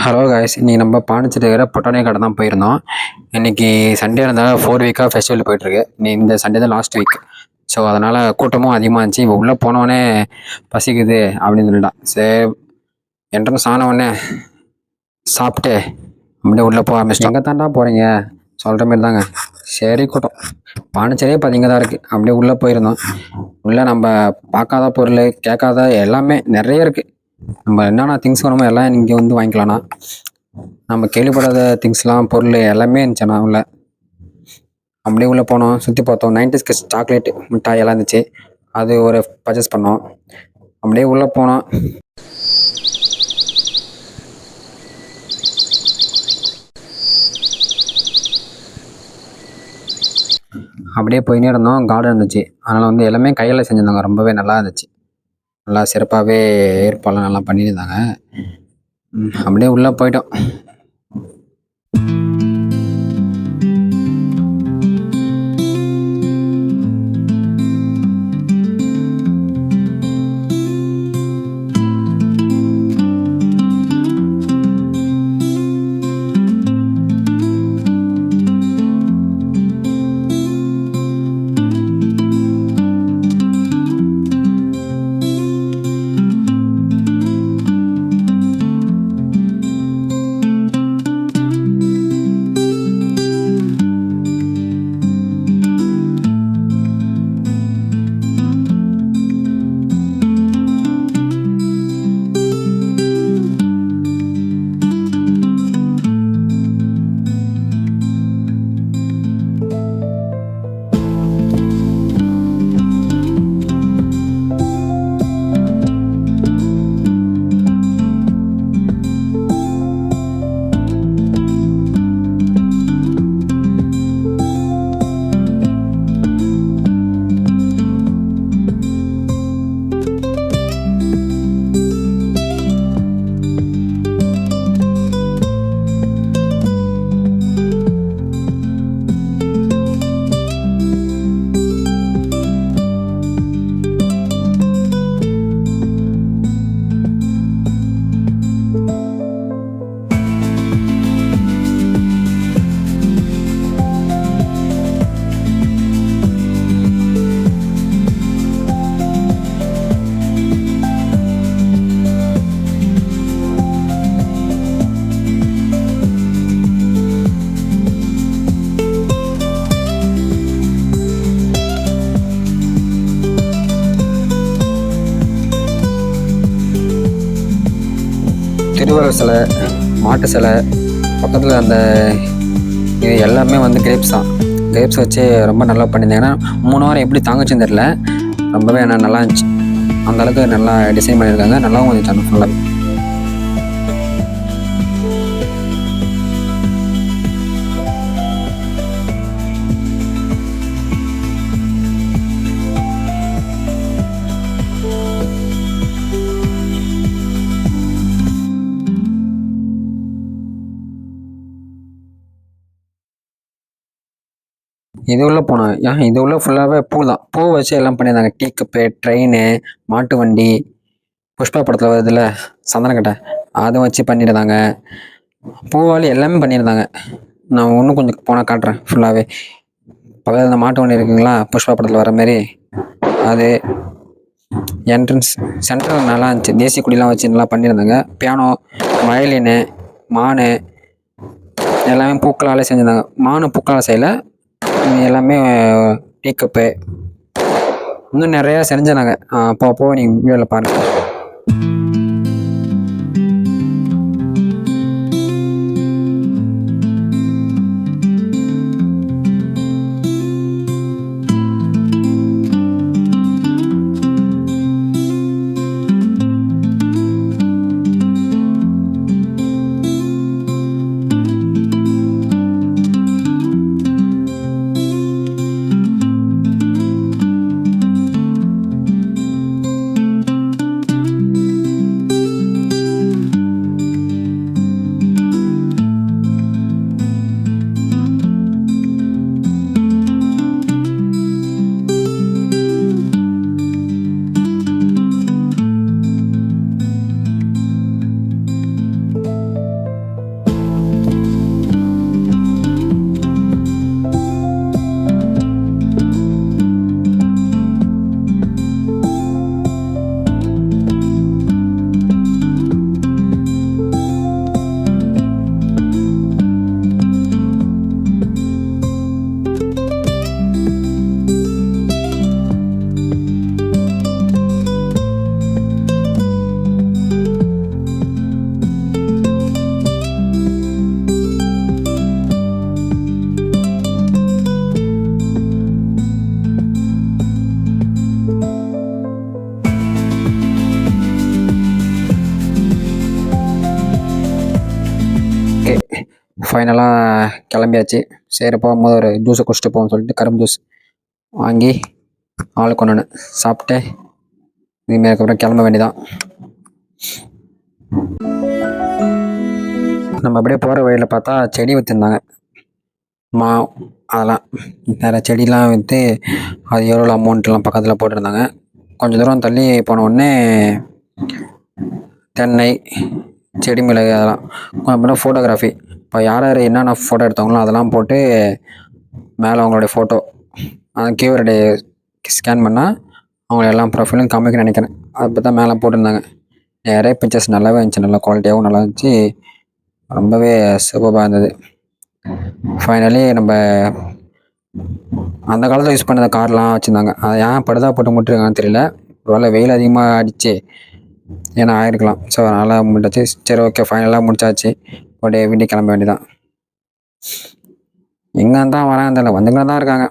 Hello guys, இன்றைக்கி நம்ம பாண்டிச்சேரி இருக்கிற பொட்டானி கார்டன் தான் போயிருந்தோம். இன்றைக்கி சண்டே இருந்தால் 4 வீக்காக ஃபெஸ்டிவல் போயிட்டுருக்கு. இந்த சண்டே தான் லாஸ்ட் வீக். ஸோ அதனால் கூட்டமும் அதிகமாக இருந்துச்சு. இப்போ உள்ளே போனவொடனே பசிக்குது அப்படின்னு சொல்லிட்டான். சரி, என்ட்ரன்ஸ் ஆனவுடனே சாப்பிட்டு அப்படியே உள்ளே போக ஆரம்பிச்சிட்டோம். எங்கே தாண்டா போகிறீங்க சொல்கிற மாதிரி தாங்க. சரி, கூட்டம் பாண்டிச்சேரியே பார்த்தீங்க தான் இருக்குது. அப்படியே உள்ளே போயிருந்தோம். உள்ளே நம்ம பார்க்காத பொருள், கேட்காத எல்லாமே நிறைய இருக்குது. நம்ம என்னென்ன திங்ஸ் வேணுமோ எல்லாம் இங்கே வந்து வாங்கிக்கலாம்ண்ணா. நம்ம கேள்விப்படாத திங்ஸ்லாம், பொருள் எல்லாமே இருந்துச்சுண்ணா உள்ள. அப்படியே உள்ளே போனோம், சுற்றி பார்த்தோம். 90s கிட்ஸ் சாக்லேட் மிட்டாய் எல்லாம் இருந்துச்சு. அது ஒரு பர்ச்சேஸ் பண்ணோம். அப்படியே உள்ளே போனோம். அப்படியே போயினே இருந்தோம். கார்டன் இருந்துச்சு. அதனால் வந்து எல்லாமே கையில் செஞ்சுருந்தாங்க. ரொம்பவே நல்லா இருந்துச்சு. நல்லா சிறப்பாகவே ஏற்பாடுலாம் நல்லா பண்ணியிருந்தாங்க. அப்படியே உள்ளே போயிட்டோம். திருவள்ளுவர் சிலை, மாட்டு சிலை பக்கத்தில் அந்த இது எல்லாமே வந்து கிரேப்ஸ் தான். கிரேப்ஸ் வச்சு ரொம்ப நல்லா பண்ணியிருந்தாங்க. ஏன்னா 3 வாரம் எப்படி தாங்குச்சுன்னு தெரில. ரொம்பவே நல்லா இருந்துச்சு. அந்தளவுக்கு நல்லா டிசைன் பண்ணியிருக்காங்க. நல்லாவும் இருந்துச்சு அந்த ஃபுல்லாக. இது உள்ள போனோம். இது உள்ள ஃபுல்லாகவே பூ தான். பூ வச்சு எல்லாம் பண்ணியிருந்தாங்க. டீ கப்பு, ட்ரெயின், மாட்டு வண்டி, புஷ்பா படத்தில் வருதுல்ல சந்தனக்கட்டை, அதை வச்சு பண்ணியிருந்தாங்க. பூவால் எல்லாமே பண்ணியிருந்தாங்க. நான் இன்னும் கொஞ்சம் போனால் காட்டுறேன் ஃபுல்லாகவே. பக்கத்தில் இந்த மாட்டு வண்டி இருக்குங்களா, புஷ்பா படத்தில் வர மாதிரி அது. என்ட்ரன்ஸ் சென்டரில் நல்லா இருந்துச்சு. தேசிய கொடிலாம் வச்சு நல்லா பண்ணியிருந்தாங்க. பியானோ, வயலினு, மானு எல்லாமே பூக்களாலே செஞ்சுருந்தாங்க. மானு பூக்களால் செய்யலை, எல்லாமே டீ கப்பு இன்னும் நிறையா செஞ்சாங்க. அப்போ நீங்கள் வீடியோவில் பாருங்கள். ஃபைனலாக கிளம்பியாச்சு. சரி போகும்போது ஒரு ஜூஸை குடிச்சிட்டு போவோம்னு சொல்லிட்டு கரும்பு ஜூஸ் வாங்கி ஆளுக்கு ஒன்று சாப்பிட்டு இதுமாரிக்கப்புறம் கிளம்ப வேண்டியதான். நம்ம அப்படியே போகிற வழியில் பார்த்தா செடி விற்றுருந்தாங்க. அதெல்லாம் வேறு செடிலாம் விற்று அது எவ்வளோ அமௌண்ட்லாம் பக்கத்தில் போட்டிருந்தாங்க. கொஞ்சம் தூரம் தள்ளி போன உடனே தென்னை, செடி மிளகு அதெல்லாம் அப்புறம் ஃபோட்டோகிராஃபி. இப்போ யார் யார் என்னென்ன ஃபோட்டோ எடுத்தாங்களோ அதெல்லாம் போட்டு மேலே அவங்களுடைய ஃபோட்டோ கியூஆர் ஸ்கேன் பண்ணால் அவங்கள எல்லாம் ப்ரொஃபைலும் காமிக்க நினைக்கிறேன். அதை தான் மேலே போட்டிருந்தாங்க. நிறைய பிக்சர்ஸ் நல்லாவே இருந்துச்சு, நல்லா குவாலிட்டியாகவும் நல்லா இருந்துச்சு, ரொம்பவே சூப்பராக இருந்தது. ஃபைனலி நம்ம அந்த காலத்தில் யூஸ் பண்ண கார்லாம் வச்சுருந்தாங்க. அதை ஏன் படுதா போட்டு முட்டிருக்காங்கன்னு தெரியல. ஒருவேளை வெயில் அதிகமாக அடிச்சு ஏன்னா ஆயிருக்கலாம். ஸோ அதனால் முடிஞ்சாச்சு. சரி ஓகே ஃபைனலாக முடிச்சாச்சு. அப்படியே வீட்டுக்கு கிளம்ப வேண்டியதான். எங்கே தான் வராங்க தெரியல, வந்துங்க தான் இருக்காங்க.